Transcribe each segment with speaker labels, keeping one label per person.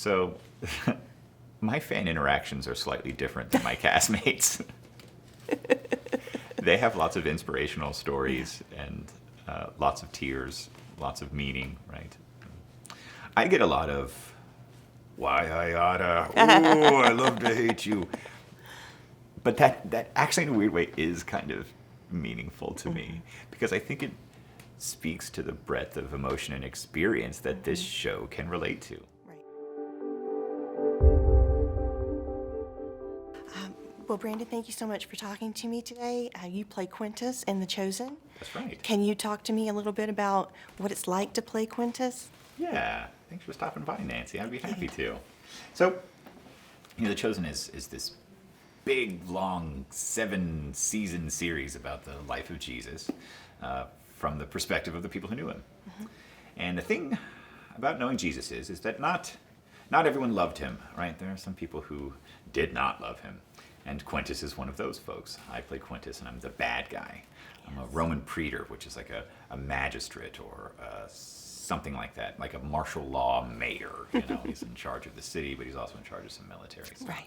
Speaker 1: So, my fan interactions are slightly different than my castmates. They have lots of inspirational stories and lots of tears, lots of meaning, right? I get a lot of, why I oughta, ooh, I love to hate you. But that actually, in a weird way, is kind of meaningful to me, because I think it speaks to the breadth of emotion and experience that this show can relate to.
Speaker 2: Well, Brandon, thank you so much for talking to me today. You play Quintus in The Chosen.
Speaker 1: That's right.
Speaker 2: Can you talk to me a little bit about what it's like to play Quintus?
Speaker 1: Yeah, thanks for stopping by, Nancy. I'd be happy to. So, The Chosen is this big, long, 7-season series about the life of Jesus from the perspective of the people who knew him. And the thing about knowing Jesus is that not everyone loved him, right? There are some people who did not love him. And Quintus is one of those folks. I play Quintus, and I'm the bad guy. I'm a Roman praetor, which is like a magistrate or something like that, like a martial law mayor. He's in charge of the city, but he's also in charge of some military stuff.
Speaker 2: Right.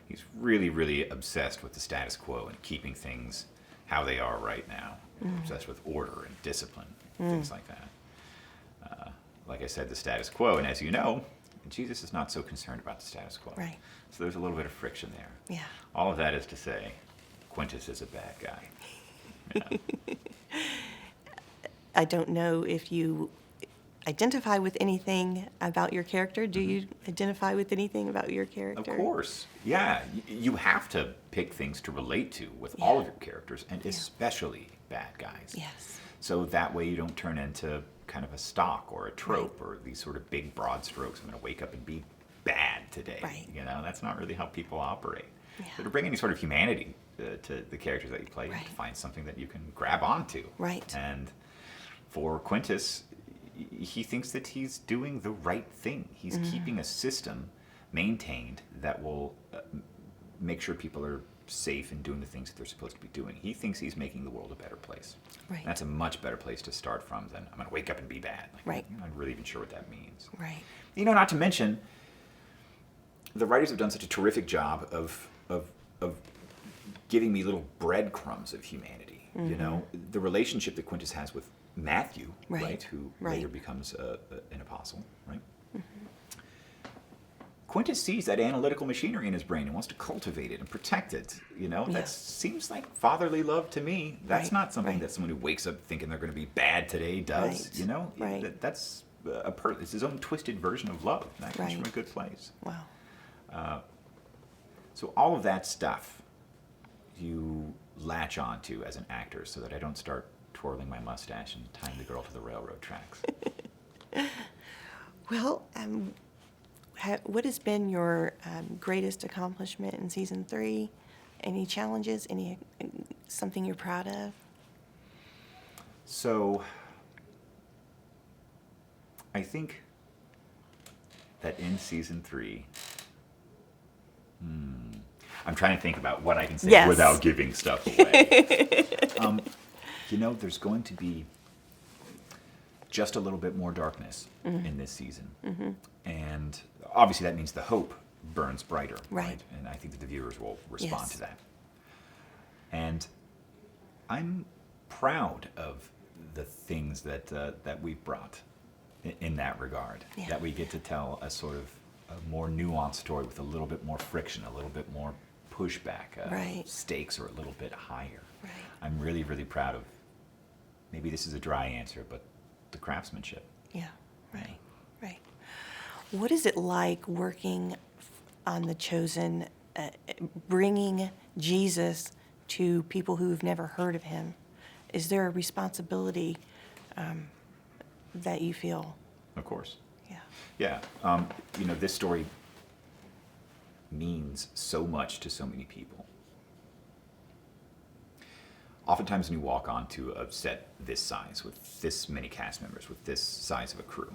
Speaker 1: He's really, really obsessed with the status quo and keeping things how they are right now. Obsessed with order and discipline, things like that. Like I said, the status quo, and as you know, Jesus is not so concerned about the status quo.
Speaker 2: Right.
Speaker 1: So there's a little bit of friction there.
Speaker 2: Yeah.
Speaker 1: All of that is to say, Quintus is a bad guy. Yeah.
Speaker 2: I don't know if you identify with anything about your character. Do you identify with anything about your character?
Speaker 1: Of course. Yeah. You have to pick things to relate to with all of your characters, and especially bad guys.
Speaker 2: Yes.
Speaker 1: So that way you don't turn into kind of a stock or a trope or these sort of big broad strokes. I'm going to wake up and be bad today.
Speaker 2: Right.
Speaker 1: That's not really how people operate.
Speaker 2: Yeah.
Speaker 1: So to bring any sort of humanity to the characters that you play, you have to find something that you can grab onto.
Speaker 2: Right.
Speaker 1: And for Quintus, he thinks that he's doing the right thing. He's keeping a system maintained that will make sure people are safe and doing the things that they're supposed to be doing. He thinks he's making the world a better place.
Speaker 2: Right.
Speaker 1: That's a much better place to start from than I'm going to wake up and be bad.
Speaker 2: Right.
Speaker 1: I'm not really even sure what that means.
Speaker 2: Right.
Speaker 1: Not to mention, the writers have done such a terrific job of giving me little breadcrumbs of humanity. The relationship that Quintus has with Matthew, right, who later becomes an apostle, right? Quintus sees that analytical machinery in his brain and wants to cultivate it and protect it. That seems like fatherly love to me. That's not something that someone who wakes up thinking they're going to be bad today does. That's it's his own twisted version of love. That comes from a good place.
Speaker 2: Wow.
Speaker 1: So all of that stuff you latch onto as an actor, so that I don't start twirling my mustache and tying the girl to the railroad tracks.
Speaker 2: Well, what has been your greatest accomplishment in season 3? Any challenges? Something you're proud of?
Speaker 1: So, I think that in season 3, I'm trying to think about what I can say without giving stuff away. There's going to be just a little bit more darkness in this season. And obviously that means the hope burns brighter, right? And I think that the viewers will respond to that. And I'm proud of the things that we've brought in that regard. That we get to tell a sort of a more nuanced story with a little bit more friction, a little bit more pushback. Stakes are a little bit higher. I'm really, really proud of, maybe this is a dry answer, but the craftsmanship.
Speaker 2: Yeah, right. What is it like working on The Chosen, bringing Jesus to people who've never heard of him? Is there a responsibility that you feel?
Speaker 1: Of course.
Speaker 2: Yeah.
Speaker 1: Yeah. This story means so much to so many people. Oftentimes when you walk onto a set this size, with this many cast members, with this size of a crew,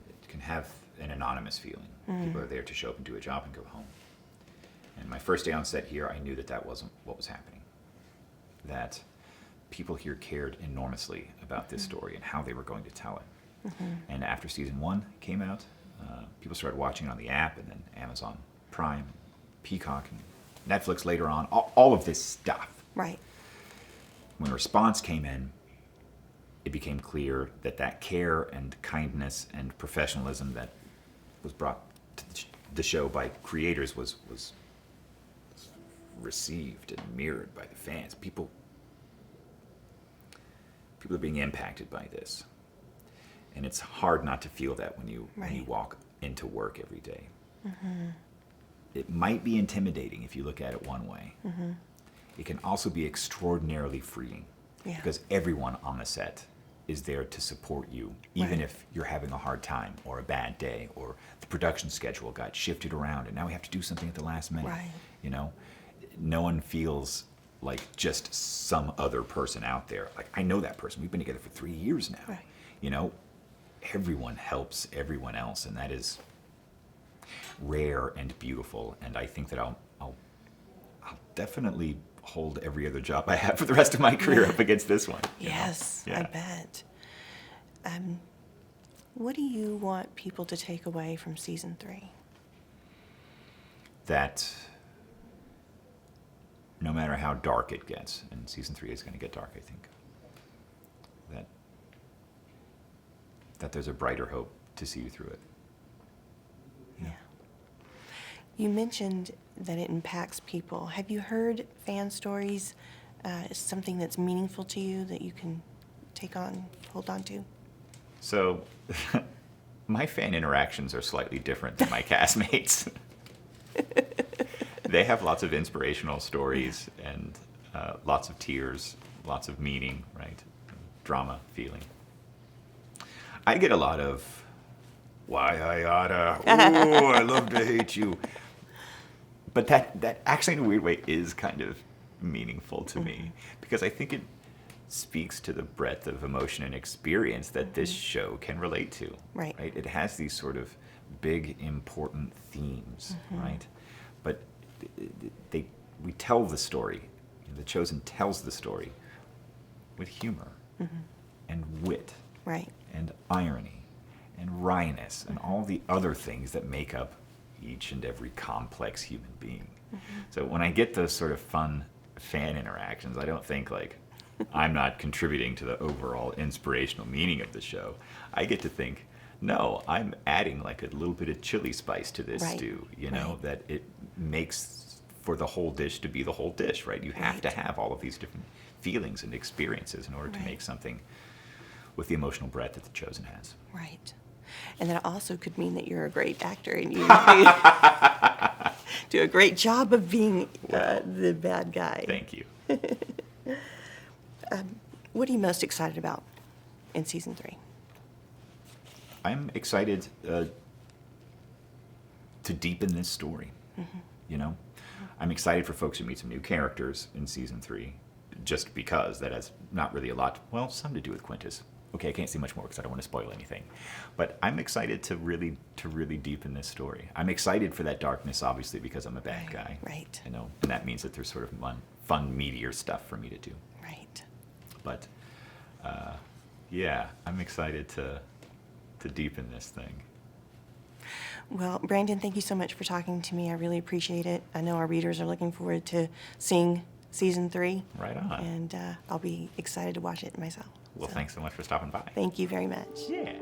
Speaker 1: it can have an anonymous feeling. People are there to show up and do a job and go home. And my first day on set here, I knew that wasn't what was happening. That people here cared enormously about this story and how they were going to tell it. And after season 1 came out, People started watching it on the app, and then Amazon Prime, Peacock, and Netflix later on, all of this stuff.
Speaker 2: Right.
Speaker 1: When response came in, it became clear that that care and kindness and professionalism that was brought to the show by creators was received and mirrored by the fans. People are being impacted by this. And it's hard not to feel that when you walk into work every day. Mm-hmm. It might be intimidating if you look at it one way. Mm-hmm. It can also be extraordinarily freeing because everyone on the set is there to support you, even if you're having a hard time or a bad day or the production schedule got shifted around and now we have to do something at the last minute.
Speaker 2: Right.
Speaker 1: You know, no one feels like just some other person out there. Like, I know that person. We've been together for 3 years now.
Speaker 2: Right.
Speaker 1: You know, everyone helps everyone else, and that is rare and beautiful. And I think that I'll definitely hold every other job I have for the rest of my career up against this one.
Speaker 2: Yes, I bet. What do you want people to take away from season 3? That
Speaker 1: no matter how dark it gets, and season 3 is going to get dark, I think, that there's a brighter hope to see you through it.
Speaker 2: Yeah. You mentioned that it impacts people. Have you heard fan stories, something that's meaningful to you that you can hold on to?
Speaker 1: So, my fan interactions are slightly different than my castmates. They have lots of inspirational stories and lots of tears, lots of meaning, right? Drama, feeling. I get a lot of, why I oughta, ooh, I love to hate you. But that actually in a weird way is kind of meaningful to me because I think it speaks to the breadth of emotion and experience that this show can relate to.
Speaker 2: Right.
Speaker 1: It has these sort of big, important themes, right? But we tell the story. The Chosen tells the story with humor and wit.
Speaker 2: Right.
Speaker 1: And irony, and wryness, and all the other things that make up each and every complex human being. So when I get those sort of fun fan interactions, I don't think like I'm not contributing to the overall inspirational meaning of the show. I get to think, no, I'm adding like a little bit of chili spice to this stew, you know, that it makes for the whole dish to be the whole dish, right? You have to have all of these different feelings and experiences in order to make something with the emotional breadth that The Chosen has.
Speaker 2: Right. And that also could mean that you're a great actor and you do a great job of being the bad guy.
Speaker 1: Thank you.
Speaker 2: What are you most excited about in season 3?
Speaker 1: I'm excited to deepen this story. You know, I'm excited for folks to meet some new characters in season 3, just because that has not really a lot, some to do with Quintus. Okay, I can't say much more because I don't want to spoil anything. But I'm excited to really deepen this story. I'm excited for that darkness, obviously, because I'm a bad guy.
Speaker 2: Right.
Speaker 1: You know, and that means that there's sort of fun, meatier stuff for me to do.
Speaker 2: Right.
Speaker 1: But, I'm excited to deepen this thing.
Speaker 2: Well, Brandon, thank you so much for talking to me. I really appreciate it. I know our readers are looking forward to seeing season 3.
Speaker 1: Right on.
Speaker 2: And I'll be excited to watch it myself.
Speaker 1: Well, thanks so much for stopping by.
Speaker 2: Thank you very much.
Speaker 1: Yeah.